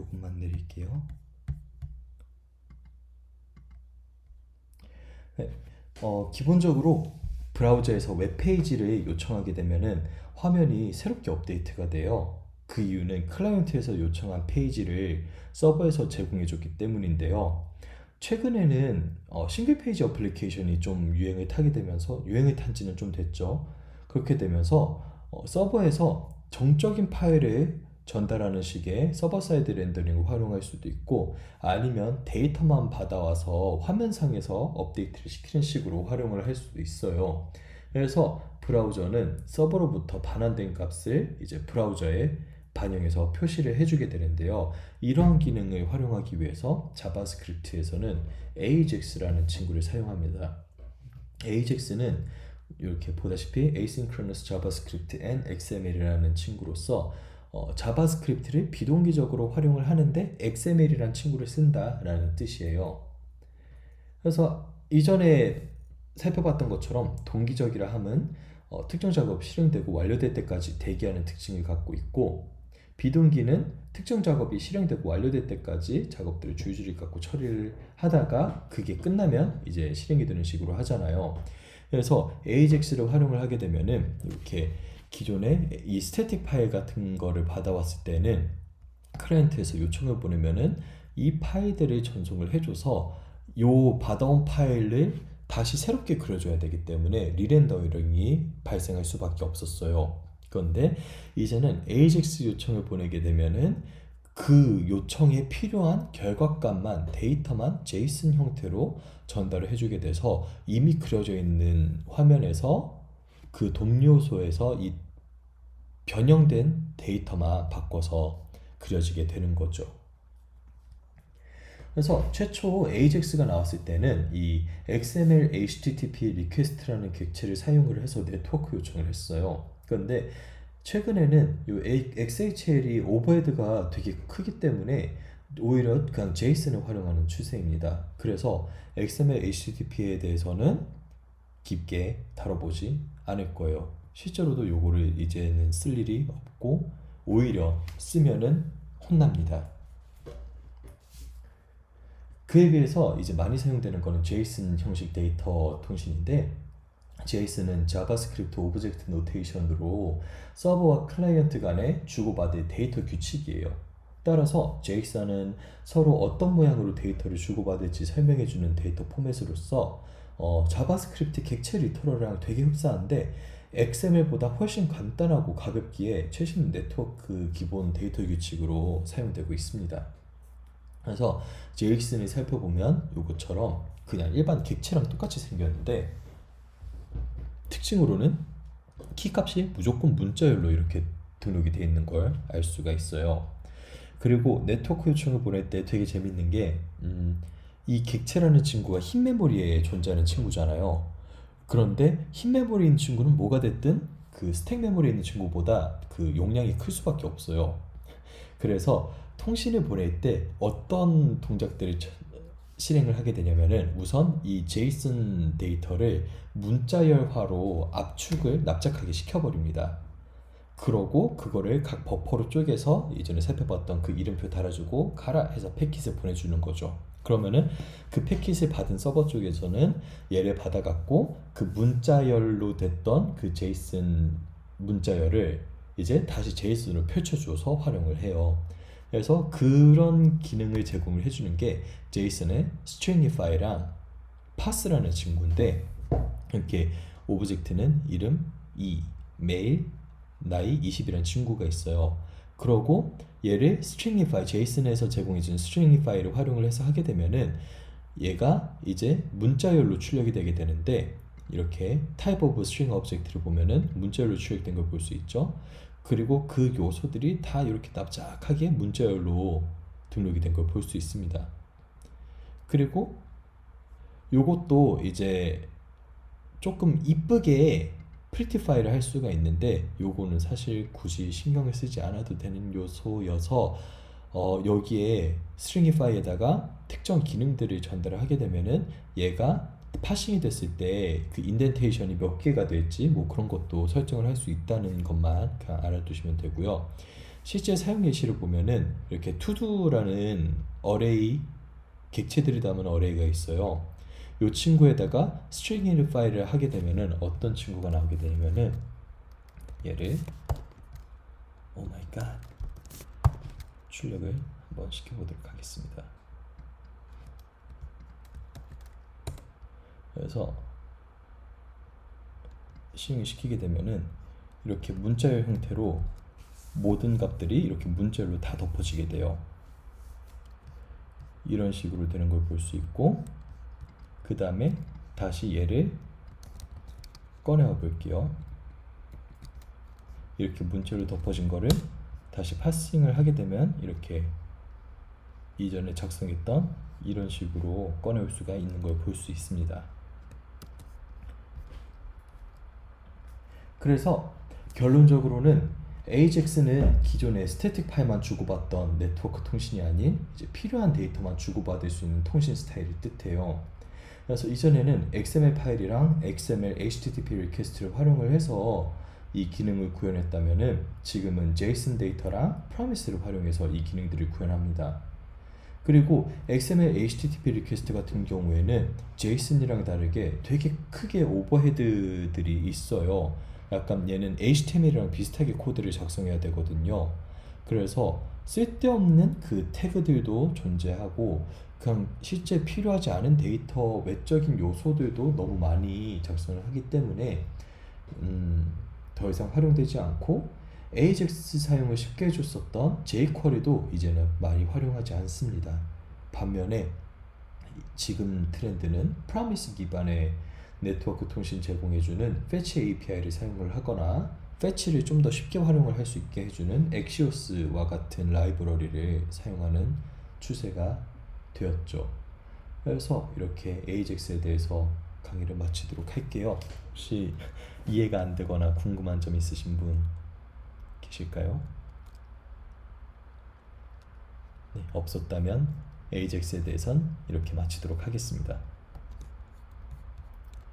조금만 내릴게요. 네, 기본적으로 브라우저에서 웹페이지를 요청하게 되면은 화면이 새롭게 업데이트가 돼요. 그 이유는 클라이언트에서 요청한 페이지를 서버에서 제공해줬기 때문인데요. 최근에는 싱글 페이지 어플리케이션이 좀 유행을 타게 되면서 유행을 탄 지는 좀 됐죠. 그렇게 되면서 서버에서 정적인 파일을 전달하는 식의 서버 사이드 렌더링을 활용할 수도 있고 아니면 데이터만 받아와서 화면상에서 업데이트를 시키는 식으로 활용을 할 수도 있어요. 그래서 브라우저는 서버로부터 반환된 값을 이제 브라우저에 반영해서 표시를 해주게 되는데요. 이러한 기능을 활용하기 위해서 자바스크립트에서는 AJAX라는 친구를 사용합니다. AJAX는 이렇게 보다시피 Asynchronous JavaScript and XML이라는 친구로서 자바스크립트를 비동기적으로 활용을 하는데 XML이라는 친구를 쓴다라는 뜻이에요. 그래서 이전에 살펴봤던 것처럼 동기적이라 함은 특정 작업 실행되고 완료될 때까지 대기하는 특징을 갖고 있고 비동기는 특정 작업이 실행되고 완료될 때까지 작업들을 줄줄이 갖고 처리를 하다가 그게 끝나면 이제 실행이 되는 식으로 하잖아요. 그래서 AJAX를 활용을 하게 되면은 이렇게 기존에 이 스태틱 파일 같은 거를 받아왔을 때는 클라이언트에서 요청을 보내면은 이 파일들을 전송을 해줘서 요 받아온 파일을 다시 새롭게 그려줘야 되기 때문에 리렌더링이 발생할 수밖에 없었어요. 그런데 이제는 AJAX 요청을 보내게 되면은 그 요청에 필요한 결과값만 데이터만 JSON 형태로 전달을 해주게 돼서 이미 그려져 있는 화면에서 그 DOM 요소에서 이 변형된 데이터만 바꿔서 그려지게 되는 거죠. 그래서 최초 AJAX가 나왔을 때는 이 XML HTTP 리퀘스트라는 객체를 사용을 해서 네트워크 요청을 했어요. 그런데 최근에는 이 XHL이 오버헤드가 되게 크기 때문에 오히려 그냥 JSON을 활용하는 추세입니다. 그래서 XML HTTP에 대해서는 깊게 다뤄보지 않을 거예요. 실제로도 요거를 이제는 쓸 일이 없고 오히려 쓰면은 혼납니다. 그에 비해서 이제 많이 사용되는 거는 JSON 형식 데이터 통신인데 JSON은 자바스크립트 오브젝트 노테이션으로 서버와 클라이언트 간에 주고받을 데이터 규칙이에요. 따라서 JSON은 서로 어떤 모양으로 데이터를 주고받을지 설명해주는 데이터 포맷으로서 자바스크립트 객체 리터럴이랑 되게 흡사한데 XML보다 훨씬 간단하고 가볍기에 최신 네트워크 기본 데이터 규칙으로 사용되고 있습니다. 그래서 JSON을 살펴보면 이것처럼 그냥 일반 객체랑 똑같이 생겼는데 특징으로는 키값이 무조건 문자열로 이렇게 등록이 되어 있는 걸 알 수가 있어요. 그리고 네트워크 요청을 보낼 때 되게 재밌는 게 이 객체라는 친구가 흰 메모리에 존재하는 친구잖아요. 그런데 흰 메모리에 있는 친구는 뭐가 됐든 그 스택 메모리에 있는 친구보다 그 용량이 클 수밖에 없어요. 그래서 통신을 보낼 때 어떤 동작들을 실행을 하게 되냐면은 우선 이 JSON 데이터를 문자열화로 압축을 납작하게 시켜버립니다. 그러고 그거를 각 버퍼로 쪼개서 이전에 살펴봤던 그 이름표 달아주고 가라 해서 패킷을 보내주는 거죠. 그러면은 그 패킷을 받은 서버 쪽에서는 얘를 받아갖고 그 문자열로 됐던 그 JSON 문자열을 이제 다시 JSON으로 펼쳐줘서 활용을 해요. 그래서 그런 기능을 제공을 해주는 게 JSON의 stringify랑 pars라는 친구인데 이렇게 오브젝트는 이름, 메일, 나이 20이라는 친구가 있어요. 그러고 얘를 stringify, JSON에서 제공해주는 stringify를 활용을 해서 하게 되면은 얘가 이제 문자열로 출력이 되게 되는데 이렇게 type of string object를 보면은 문자열로 출력된 걸 볼 수 있죠. 그리고 그 요소들이 다 이렇게 납작하게 문자열로 등록이 된 걸 볼 수 있습니다. 그리고 요것도 이제 조금 이쁘게 프리티파이를 할 수가 있는데 요거는 사실 굳이 신경을 쓰지 않아도 되는 요소여서 여기에 stringify에다가 특정 기능들을 전달을 하게 되면은 얘가 파싱이 됐을 때 그 인덴테이션이 몇 개가 될지 뭐 그런 것도 설정을 할 수 있다는 것만 그냥 알아두시면 되고요. 실제 사용 예시를 보면은 이렇게 to도라는 어레이, 객체들이 담은 어레이가 있어요. 이 친구에다가 string 파일을 하게 되면은 어떤 친구가 나오게 되냐면은 얘를 오 마이 갓 출력을 한번 시켜보도록 하겠습니다. 그래서 시행을 시키게 되면은 이렇게 문자열 형태로 모든 값들이 이렇게 문자열로 다 덮어지게 돼요. 이런 식으로 되는 걸 볼 수 있고, 그 다음에 다시 얘를 꺼내와 볼게요. 이렇게 문자열로 덮어진 거를 다시 파싱을 하게 되면 이렇게 이전에 작성했던 이런 식으로 꺼내올 수가 있는 걸 볼 수 있습니다. 그래서 결론적으로는 AJAX는 기존의 스태틱 파일만 주고받던 네트워크 통신이 아닌 이제 필요한 데이터만 주고받을 수 있는 통신 스타일을 뜻해요. 그래서 이전에는 XML 파일이랑 XML HTTP 리퀘스트를 활용을 해서 이 기능을 구현했다면은 지금은 JSON 데이터랑 프로미스를 활용해서 이 기능들을 구현합니다. 그리고 XML HTTP 리퀘스트 같은 경우에는 JSON이랑 다르게 되게 크게 오버헤드들이 있어요. 약간 얘는 HTML이랑 비슷하게 코드를 작성해야 되거든요. 그래서 쓸데없는 그 태그들도 존재하고 그냥 실제 필요하지 않은 데이터 외적인 요소들도 너무 많이 작성을 하기 때문에 더 이상 활용되지 않고 AJAX 사용을 쉽게 해줬었던 jQuery도 이제는 많이 활용하지 않습니다. 반면에 지금 트렌드는 프로미스 기반의 네트워크 통신 제공해주는 Fetch API를 사용을 하거나 Fetch를 좀 더 쉽게 활용을 할 수 있게 해주는 Axios와 같은 라이브러리를 사용하는 추세가 되었죠. 그래서 이렇게 AJAX에 대해서 강의를 마치도록 할게요. 혹시 이해가 안 되거나 궁금한 점 있으신 분 계실까요? 네, 없었다면 AJAX에 대해선 이렇게 마치도록 하겠습니다.